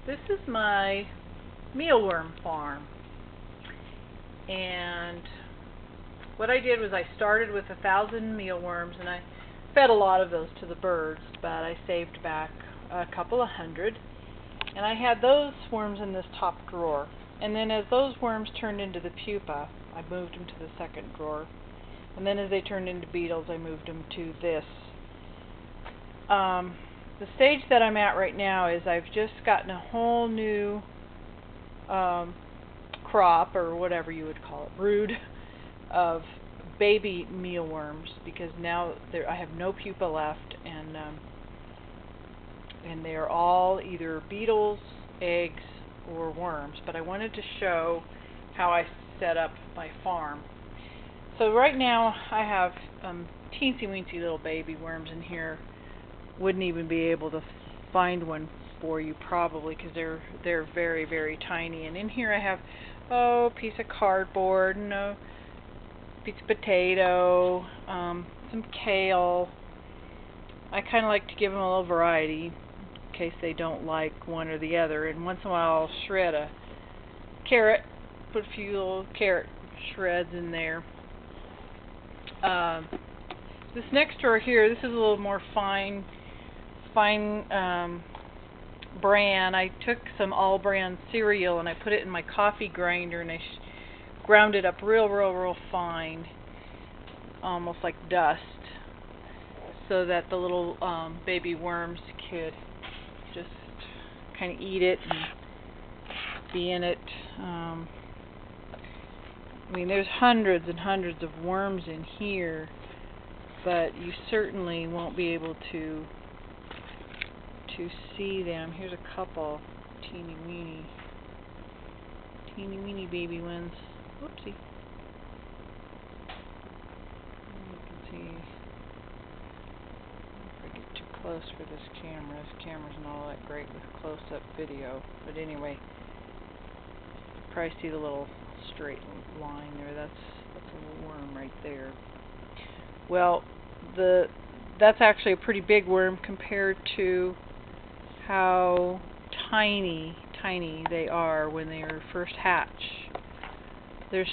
This is my mealworm farm, and what I did was I started with 1,000 mealworms, and I fed a lot of those to the birds, but I saved back a couple of hundred, and I had those worms in this top drawer. And then as those worms turned into the pupa, I moved them to the second drawer, and then as they turned into beetles, I moved them to this. The stage that I'm at right now is I've just gotten a whole new crop, or whatever you would call it, brood of baby mealworms, because now I have no pupa left, and they're all either beetles, eggs, or worms. But I wanted to show how I set up my farm. So right now I have teensy weensy little baby worms in here. Wouldn't even be able to find one for you probably, because they're very, very tiny. And in here I have a piece of cardboard and a piece of potato, some kale. I kind of like to give them a little variety in case they don't like one or the other. And once in a while I'll shred a carrot, put a few little carrot shreds in there. This next drawer here, this is a little more fine bran. I took some all bran cereal and I put it in my coffee grinder, and I ground it up real fine, almost like dust, so that the little baby worms could just kind of eat it and be in it. I mean, there's hundreds and hundreds of worms in here, but you certainly won't be able to see them. Here's a couple teeny weeny baby ones. Whoopsie. You can see, if I get too close for this camera's not all that great with close-up video. But anyway, you probably see the little straight line there. That's a little worm right there. Well, that's actually a pretty big worm compared to how tiny they are when they are first hatched. There's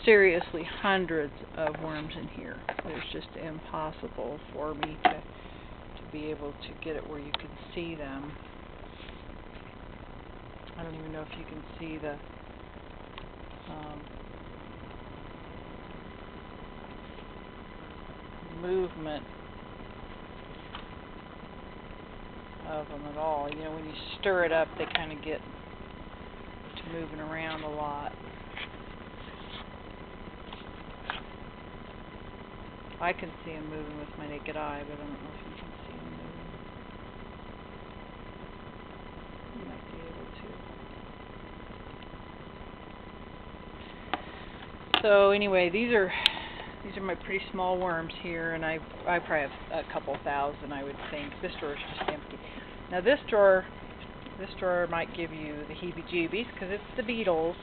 seriously hundreds of worms in here. It's just impossible for me to be able to get it where you can see them. I don't even know if you can see the movement of them at all. You know, when you stir it up, they kind of get to moving around a lot. I can see them moving with my naked eye, but I don't know if you can see them moving. You might be able to. So anyway, these are my pretty small worms here, and I probably have a couple thousand, I would think. This drawer is just empty. Now this drawer might give you the heebie-jeebies because it's the beetles.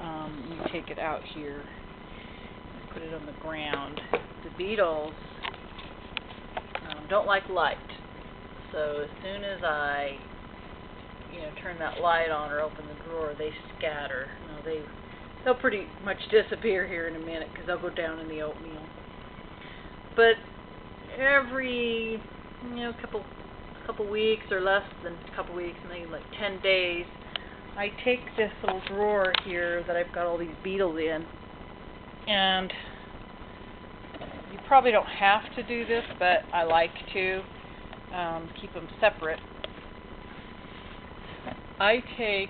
You take it out here and put it on the ground. The beetles don't like light, so as soon as I turn that light on or open the drawer, they scatter. They'll pretty much disappear here in a minute because they'll go down in the oatmeal. But every couple weeks, or less than a couple weeks, maybe like 10 days, I take this little drawer here that I've got all these beetles in, and you probably don't have to do this, but I like to keep them separate. I take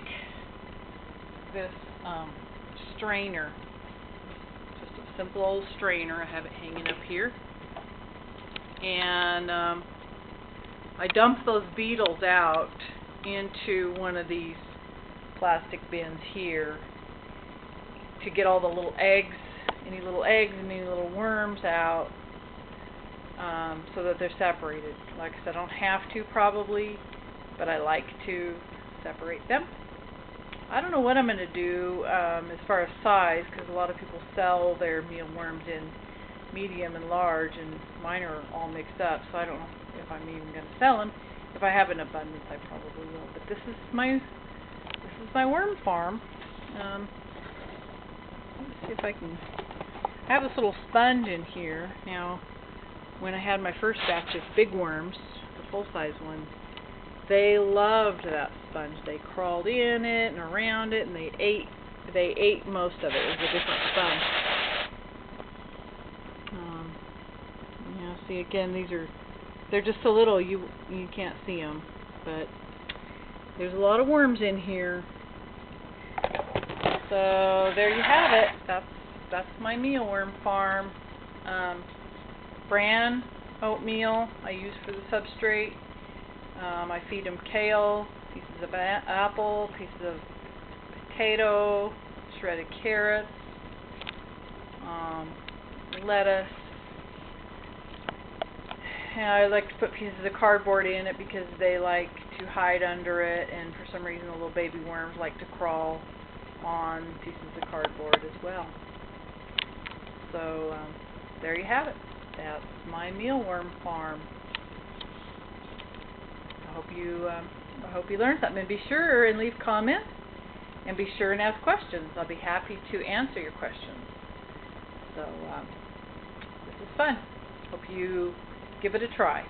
this strainer, just a simple old strainer. I have it hanging up here, and I dump those beetles out into one of these plastic bins here to get all the little eggs, any little worms out, so that they're separated. Like I said, I don't have to probably, but I like to separate them. I don't know what I'm going to do as far as size, because a lot of people sell their mealworms in medium and large, and mine are all mixed up, so I don't know if I'm even going to sell them If I have an abundance, I probably will. But this is my worm farm. Let's see if I can. I have this little sponge in here. Now, when I had my first batch of big worms, the full-size ones, they loved that sponge. They crawled in it and around it, and they ate most of it. It was a different sponge. See, again, they're just so little you can't see them, but there's a lot of worms in here. So there you have it. That's my mealworm farm. Bran oatmeal I use for the substrate. I feed them kale, pieces of apple, pieces of potato, shredded carrots, lettuce. And I like to put pieces of cardboard in it because they like to hide under it, and for some reason the little baby worms like to crawl on pieces of cardboard as well. So there you have it. That's my mealworm farm. I hope you learned something. And be sure and leave comments, and be sure and ask questions. I'll be happy to answer your questions. So this is fun. Hope you give it a try.